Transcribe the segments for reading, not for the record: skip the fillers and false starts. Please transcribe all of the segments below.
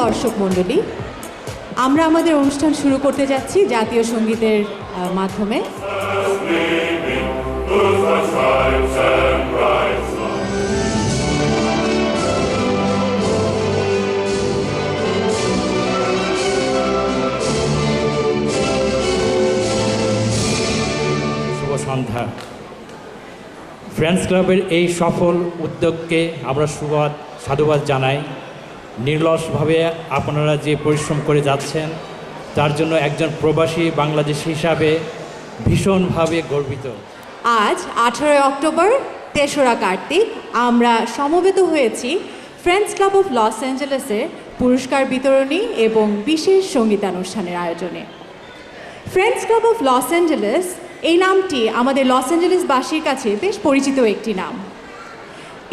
দর্শক মণ্ডলী, আমরা আমাদের অনুষ্ঠান শুরু করতে যাচ্ছি জাতীয় সঙ্গীতের মাধ্যমে। শুভ সন্ধ্যা। ফ্রেন্ডস ক্লাবের এই সফল উদ্যোগকে আমরা সাধুবাদ জানাই। নির্লসভাবে আপনারা যে পরিশ্রম করে যাচ্ছেন তার জন্য একজন প্রবাসী বাংলাদেশী হিসাবে ভীষণভাবে গর্বিত। আজ 18 অক্টোবর 3রা কার্তিক আমরা সমবেত হয়েছি ফ্রেন্ডস ক্লাব অফ লস অ্যাঞ্জেলেসের পুরস্কার বিতরণী এবং বিশেষ সঙ্গীতানুষ্ঠানের আয়োজনে। Friends club of Los Angeles এই নামটি আমাদের লস অ্যাঞ্জেলেসবাসীর কাছে বেশ পরিচিত একটি নাম।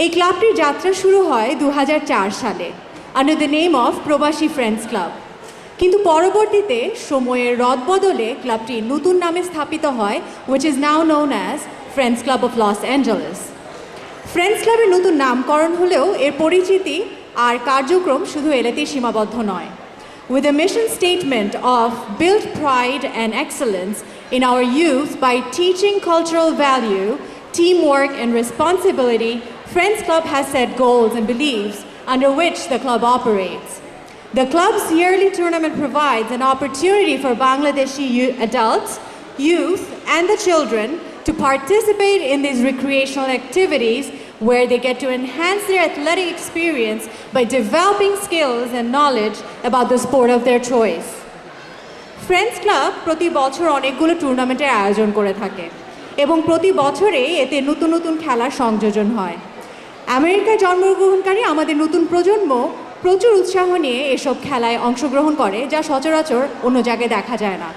এই ক্লাবটির যাত্রা শুরু হয় 2004 সালে আন্ডার দ্য নেম অফ প্রবাসী ফ্রেন্ডস ক্লাব, কিন্তু পরবর্তীতে সময়ের রদবদলে ক্লাবটি নতুন নামে স্থাপিত হয়, which is now known as friends club of Los Angeles. Friends ক্লাবের নতুন নামকরণ হলেও এর পরিচিতি আর কার্যক্রম শুধু এলাতেই সীমাবদ্ধ নয়। With a mission statement of build pride and excellence in our youth by teaching cultural value, teamwork and responsibility, Friends Club has set goals and beliefs under which the club operates. The club's yearly tournament provides an opportunity for Bangladeshi adults, youth and the children to participate in these recreational activities where they get to enhance their athletic experience by developing skills and knowledge about the sport of their choice. Friends club প্রতি বছর অনেকগুলো টুর্নামেন্টের আয়োজন করে থাকে এবং প্রতি বছরে এতে নতুন নতুন খেলার সংযোজন হয়। আমেরিকায় জন্মগ্রহণকারী আমাদের নতুন প্রজন্ম প্রচুর উৎসাহ নিয়ে এসব খেলায় অংশগ্রহণ করে, যা সচরাচর অন্য জায়গায় দেখা যায় না।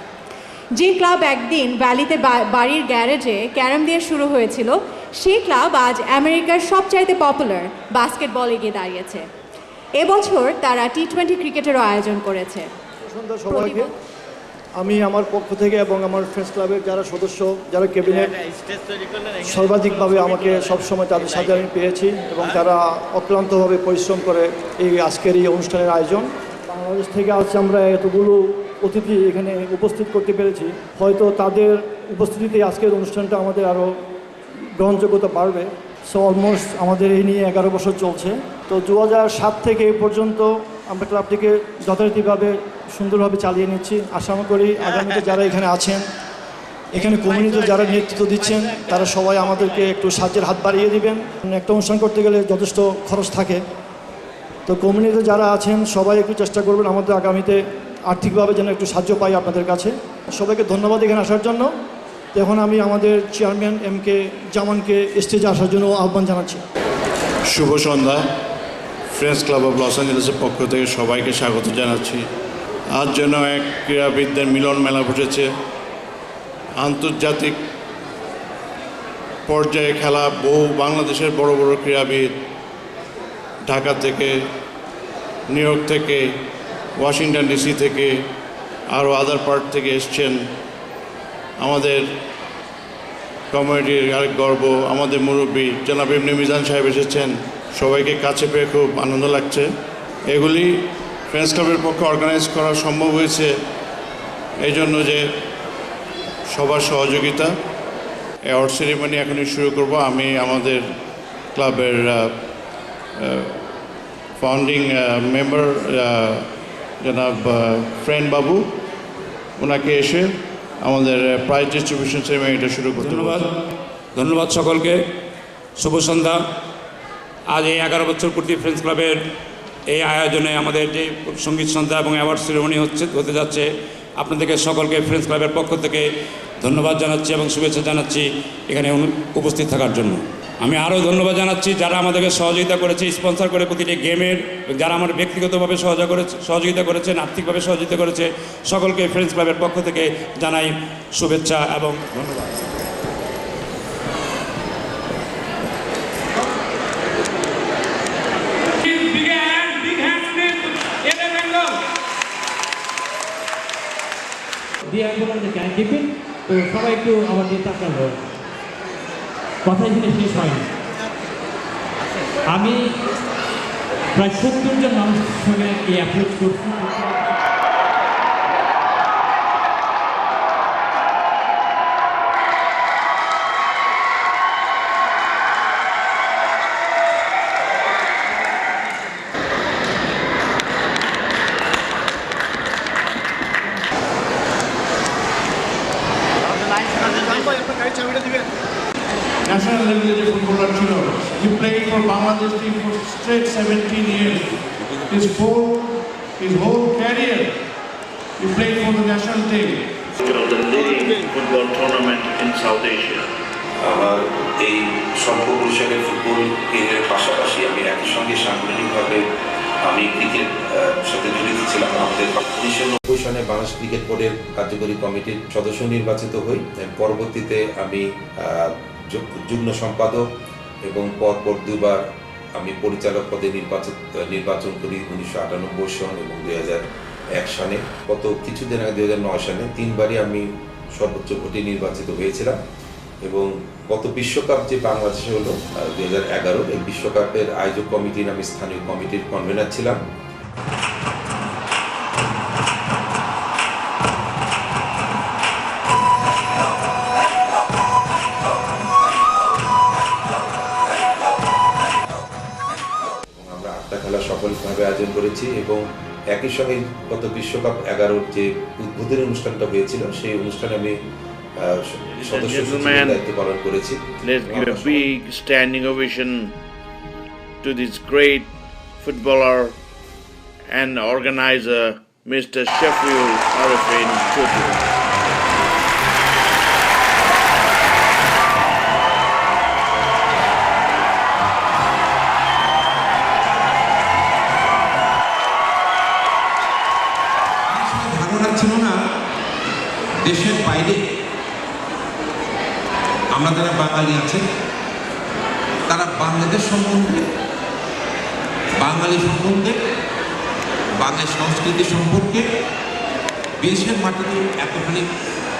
যে ক্লাব একদিন ভ্যালিতে বাড়ির গ্যারেজে ক্যারাম দিয়ে শুরু হয়েছিল, সেই ক্লাব আজ আমেরিকার সবচাইতে পপুলার বাস্কেটবলে গিয়ে দাঁড়িয়েছে। এবছর তারা টি20 ক্রিকেটেরও আয়োজন করেছে। আমি আমার পক্ষ থেকে এবং আমার ফ্রেন্ডস ক্লাবের যারা সদস্য, যারা ক্যাবিনেট, সর্বাধিকভাবে আমাকে সবসময় তাদের সাথে আমি পেয়েছি এবং তারা অক্লান্তভাবে পরিশ্রম করে এই আজকের এই অনুষ্ঠানের আয়োজন। বাংলাদেশ থেকে আজ আমরা এতগুলো অতিথি এখানে উপস্থিত করতে পেরেছি, হয়তো তাদের উপস্থিতিতে আজকের অনুষ্ঠানটা আমাদের আরও গ্রহণযোগ্যতা বাড়বে। সো অলমোস্ট আমাদের এই নিয়ে 11 বছর চলছে। তো 2007 থেকে এই পর্যন্ত আমরা ক্লাবটিকে যথারীতিভাবে সুন্দরভাবে চালিয়ে নিচ্ছি। আশা করি আগামীতে যারা এখানে আছেন, এখানে কমিউনিটিতে যারা নেতৃত্ব দিচ্ছেন, তারা সবাই আমাদেরকে একটু সাহায্যের হাত বাড়িয়ে দিবেন। একটা অনুষ্ঠান করতে গেলে যথেষ্ট খরচ থাকে, তো কমিউনিটিতে যারা আছেন সবাই একটু চেষ্টা করবেন আমাদের আগামীতে আর্থিকভাবে যেন একটু সাহায্য পাই আপনাদের কাছে। সবাইকে ধন্যবাদ এখানে আসার জন্য। এখন আমি আমাদের চেয়ারম্যান MK জামানকে স্টেজে আসার জন্য আহ্বান জানাচ্ছি। শুভ সন্ধ্যা। ফ্রেন্ডস ক্লাব অফ লস অ্যাঞ্জেলেসের পক্ষ থেকে সবাইকে স্বাগত জানাচ্ছি। আজ যেন এক ক্রীড়াবিদদের মিলন মেলা বসেছে। আন্তর্জাতিক পর্যায়ে খেলা বহু বাংলাদেশের বড় বড় ক্রীড়াবিদ ঢাকা থেকে, নিউ ইয়র্ক থেকে, ওয়াশিংটন DC থেকে, আরও আদার পার্ট থেকে এসছেন। আমাদের কমিউনিটির আরেক গর্ব আমাদের মুরব্বী জনাব এমনি মিজান সাহেব এসেছেন। সবাইকে কাছে পেয়ে খুব আনন্দ লাগছে। এগুলি ফ্রেন্ডস ক্লাবের পক্ষে অর্গানাইজ করা সম্ভব হয়েছে এই জন্য যে সবার সহযোগিতা। অ্যাওয়ার্ড সেরিমনি এখনই শুরু করব। আমি আমাদের ক্লাবের ফাউন্ডিং মেম্বার জনাব ফ্রেন্ড বাবু, ওনাকে এসে আমাদের প্রাইজ ডিস্ট্রিবিউশন সেরিমনিটা শুরু করতে। ধন্যবাদ সকলকে। শুভ সন্ধ্যা। আজ এই 11 বছর পূর্তি ফ্রেন্ডস ক্লাবের এই আয়োজনে আমাদের যে সঙ্গীত সন্ধ্যা এবং অ্যাওয়ার্ড সেরেমনি হতে যাচ্ছে, আপনাদেরকে সকলকে ফ্রেন্ডস ক্লাবের পক্ষ থেকে ধন্যবাদ জানাচ্ছি এবং শুভেচ্ছা জানাচ্ছি এখানে উপস্থিত থাকার জন্য। আমি আরও ধন্যবাদ জানাচ্ছি যারা আমাদেরকে সহযোগিতা করেছে, স্পন্সর করে প্রতিটি গেমের, যারা আমার ব্যক্তিগতভাবে সহযোগিতা করেছেন, আর্থিকভাবে সহযোগিতা করেছে, সকলকে ফ্রেন্ডস ক্লাবের পক্ষ থেকে জানাই শুভেচ্ছা এবং ধন্যবাদ। তো সবাই একটু আমার দিকে তাকালো, কথা এখানে শেষ হয়নি। আমি প্রায় 70 জন মানুষের সঙ্গে এই অ্যাপ্রোচ করছি। ন্যাশনাল লেভেলে যে ফুটবলার ছিল, he played for Bangladesh team for straight 17 years. His whole career, he played for the national team. of the leading football tournament in South Asia. আমার এই সর্বপুরুষের ফুটবল কেরিয়ারের পাশাপাশি আমি একই সঙ্গে সাংগঠনিকভাবে আমি ক্রিকেট সাথে জড়িত ছিলাম। আমাদের 1990 সনে বাংলাদেশ ক্রিকেট বোর্ডের কার্যকরী কমিটির সদস্য নির্বাচিত হই। পরবর্তীতে আমি যুগ্ম সম্পাদক এবং পরপর দুবার আমি পরিচালক পদে নির্বাচন করি 1998 সন এবং 2001 সনে। গত কিছুদিন আগে 2009 সনে 3বারই আমি সর্বোচ্চ ভোটে নির্বাচিত হয়েছিলাম। এবং গত বিশ্বকাপ যে বাংলাদেশে হলো 2011, এই বিশ্বকাপের আয়োজক কমিটির আমি স্থানীয় কমিটির কনভেনার ছিলাম। আমরা 8টা খেলা সফলভাবে আয়োজন করেছি এবং একই সঙ্গে গত বিশ্বকাপ 11 যে উদ্বোধনী অনুষ্ঠানটা হয়েছিল সেই অনুষ্ঠানে আমি সদস্য সচিবের দায়িত্ব পালন করেছি। Let's give a big standing ovation to this great footballer and organizer, Mr. Shafiul Arifin Tutu. ধারণা ছিল না দেশের বাইরে আমরা যারা বাঙালি আছে তারা বাংলাদেশ সম্বন্ধে, বাঙালি সম্বন্ধে, বাংলা সংস্কৃতি সম্পর্কে বিদেশের মাটিতে এতখানি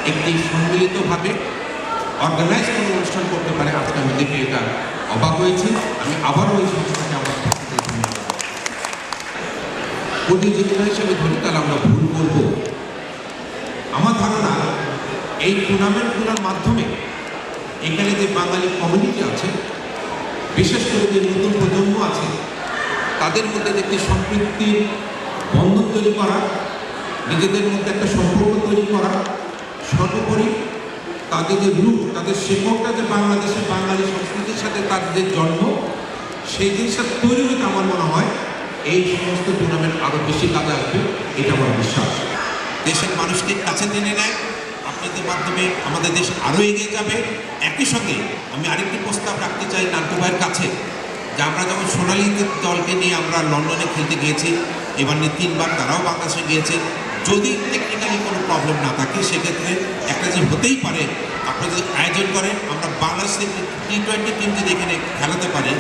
একটি সম্মিলিতভাবে অর্গানাইজ কোনো অনুষ্ঠান করতে পারে। আজকে আমি দেখে এটা অবাক হয়েছি। আমি আবারও ওই সংস্থাকে আমার প্রতিযোগিতা হিসেবে ধরি, তাহলে আমরা ভুল করব। আমার ধারণা এই টুর্নামেন্টগুলোর মাধ্যমে এখানে যে বাঙালি কমিউনিটি আছে, বিশেষ করে যে নতুন প্রজন্ম আছে, তাদের মধ্যে একটি সম্পৃক্তির বন্ধন তৈরি করা, নিজেদের মধ্যে একটা সম্পর্ক তৈরি করা, সর্বোপরি তাদের যে রূপ, তাদের শেকড়টা যে বাংলাদেশের বাঙালি সংস্কৃতির সাথে তাদের জন্ম, সেই জিনিসটা তৈরি হতে আমার মনে হয় এই সমস্ত টুর্নামেন্ট আরও বেশি কাজে আসবে, এটা আমার বিশ্বাস। দেশের মানুষকে কাছে টেনে নেয়, আপনাদের মাধ্যমে আমাদের দেশ আরও এগিয়ে যাবে। একই সঙ্গে আমি আরেকটি প্রস্তাব রাখতে চাই নান্টু ভাইয়ের কাছে, যে আমরা যখন সোনালী দলকে নিয়ে আমরা লন্ডনে খেলতে গিয়েছি, এবার নিয়ে 3বার তারাও বাংলাদেশে গিয়েছে। যদি টেকনিক্যালি কোনো প্রবলেম না থাকে সেক্ষেত্রে একটা যে হতেই পারে, আপনারা যদি আয়োজন করেন, আমরা বাংলাদেশের T20 টিম যদি এখানে খেলাতে পারে,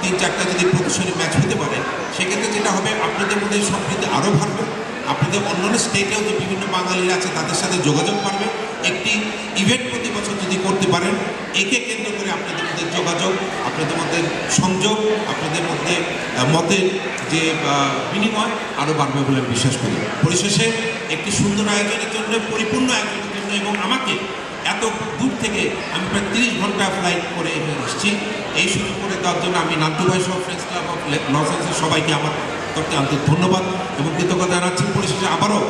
3-4টা যদি প্রদর্শনী ম্যাচ হতে পারে, সেক্ষেত্রে যেটা হবে আপনাদের মধ্যে সম্প্রীতি আরও বাড়বে। আপনাদের অন্যান্য স্টেটেও যে বিভিন্ন বাঙালিরা আছে তাদের সাথে যোগাযোগ বাড়বে। একটি ইভেন্ট প্রতি বছর যদি করতে পারেন, একে কেন্দ্র করে আপনাদের মধ্যে যোগাযোগ, আপনাদের মধ্যে সংযোগ, আপনাদের মধ্যে মতের যে বিনিময় আরও বাড়বে বলে আমি বিশ্বাস করি। পরিশেষে একটি সুন্দর আয়োজনের জন্য, পরিপূর্ণ আয়োজনের জন্য এবং আমাকে এত দূর থেকে আমি প্রায় 30 ঘন্টা ফ্লাইট করে এসেছি, এই সুযোগ করে দেওয়ার জন্য আমি নান্টু ভাই সহ friends club of Los Angeles সবাইকে আমার তরফে আন্তরিক ধন্যবাদ এবং কৃতজ্ঞতা জানাচ্ছি। পরিশেষে আবারও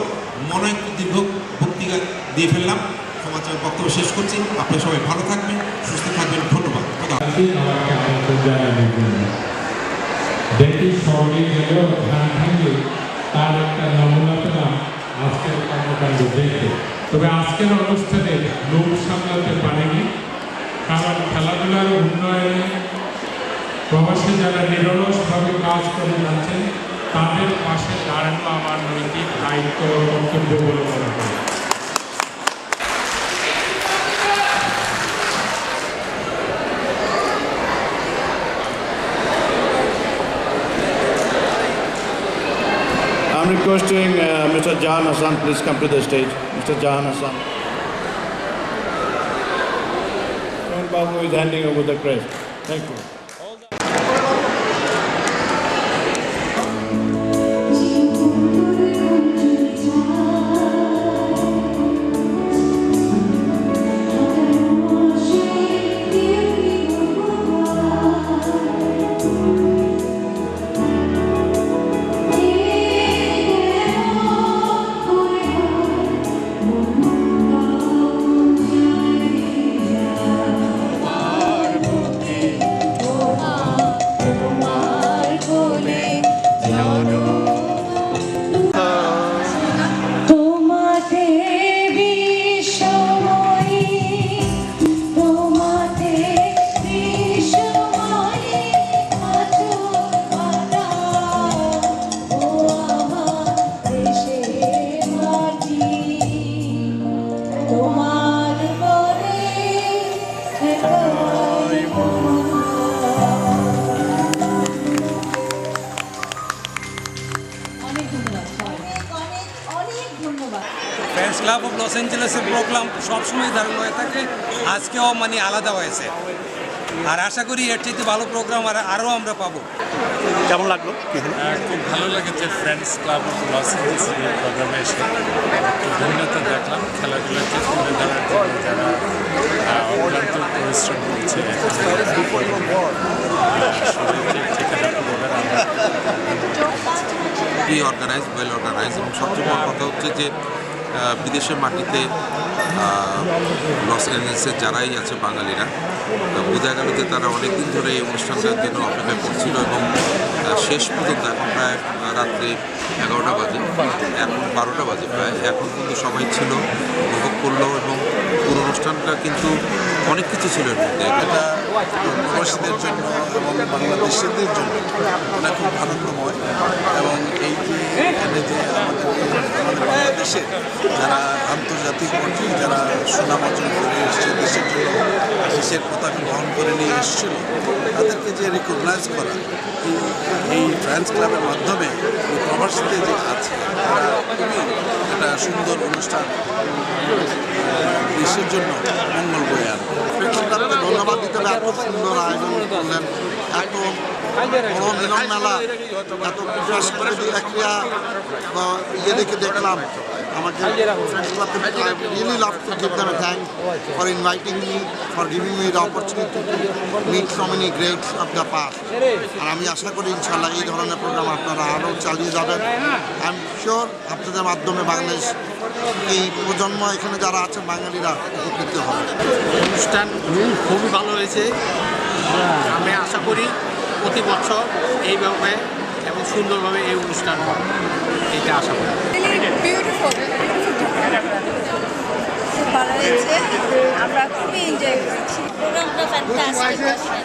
মনে একটু দীর্ঘ বক্তৃতা দিয়ে ফেললাম, সমাচার বক্তব্য শেষ করছি। আপনারা সবাই ভালো থাকবেন, সুস্থ থাকবেন, ধন্যবাদ। দেখি সঙ্গে গেলেও ধান ভাঙলে তার একটা নমুনা পেলাম আজকের কর্মকাণ্ড দেখে। তবে আজকের অনুষ্ঠানে লোক সামলাতে পারেনি, কারণ খেলাধুলার উন্নয়নে প্রবাসী যারা নিরলসভাবে কাজ করে যাচ্ছেন তাদের পাশে দাঁড়ানো আমার নৈতিক দায়িত্ব কর্তব্য বলে মনে করি। I'm requesting Mr. Jahan Hassan, please come to the stage. Mr. Jahan Hassan. And Babu is handing over the crest. Thank you. Friends club of লস অ্যাঞ্জেলেসের প্রোগ্রাম সবসময় দারুণ হয়ে থাকে, আজকেও মানে আলাদা হয়েছে। আর আশা করি এর চাইতে ভালো প্রোগ্রাম আরও আমরা পাবো। কেমন লাগলো? খুব ভালো লেগেছে ফ্রেন্ডস ক্লাব অফ লস অ্যাঞ্জেলেসের এই প্রোগ্রামে এসে একটু ভিন্নতা দেখলাম। খেলাধুলাকে তুলে ধরার জন্য যারা অক্লান্ত পরিশ্রম করছে, অর্গানাইজ, ওয়েল অর্গানাইজ, এবং সবচেয়ে বড় কথা হচ্ছে যে বিদেশের মাটিতে লস অ্যাঞ্জেলেসের যারাই আছে বাঙালিরা, বোঝা গেল যে তারা অনেক দিন ধরে এই অনুষ্ঠানটার জন্য অপেক্ষা করছিল এবং শেষ পর্যন্ত এখন প্রায় রাত্রে 11টা বাজে, এখন 12টা বাজে প্রায়, এখন কিন্তু সবাই ছিল, উপভোগ করলো এবং পুরো অনুষ্ঠানটা কিন্তু অনেক কিছু ছিল এর মধ্যে। এটা প্রবাসীদের জন্য এবং বাংলাদেশিদের জন্য এটা খুব আনন্দময়, এবং এই যে এখানে যে আমাদের বাংলাদেশে যারা আন্তর্জাতিক পর্যায়ে যারা সুনাম অর্জন করে এসছে, দেশের জন্য দেশের পতাকা বহন করে নিয়ে এসেছিল, তাদেরকে যে রিকগনাইজ করা এই ফ্রেন্ডস ক্লাবের মাধ্যমে প্রবাসীতে যে আছে তারা খুবই একটা সুন্দর অনুষ্ঠান দেশের জন্য মঙ্গল বয়ে আনবে। ফ্রেন্ডস ক্লাবকে ধন্যবাদ দিতে হবে, এত সুন্দর আয়োজন করলেন, এত বড় মিলন মেলা, এত ক্রিয়া বা ইয়ে দেখে দেখলাম। আমাকে ফ্রেন্ডস ক্লাবকে really love to give them thank for inviting me, for giving me the opportunity to meet so many greats of the past. আর আমি আশা করি ইনশাল্লাহ এই ধরনের প্রোগ্রাম আপনারা আরও চালিয়ে যাবেন। আই এম শিওর আপনাদের মাধ্যমে বাংলাদেশ এই প্রজন্ম এখানে যারা আছেন বাঙালিরা উপকৃত হবে। অনুষ্ঠান খুবই ভালো হয়েছে। আমি আশা করি প্রতি বছর এইভাবে এবং সুন্দরভাবে এই অনুষ্ঠান হবে, এইটা আশা করি। খুব ভালো হয়েছে, আমরা খুবই এনজয় করেছি প্রোগ্রামটা। ফ্যান্টাস্টিক।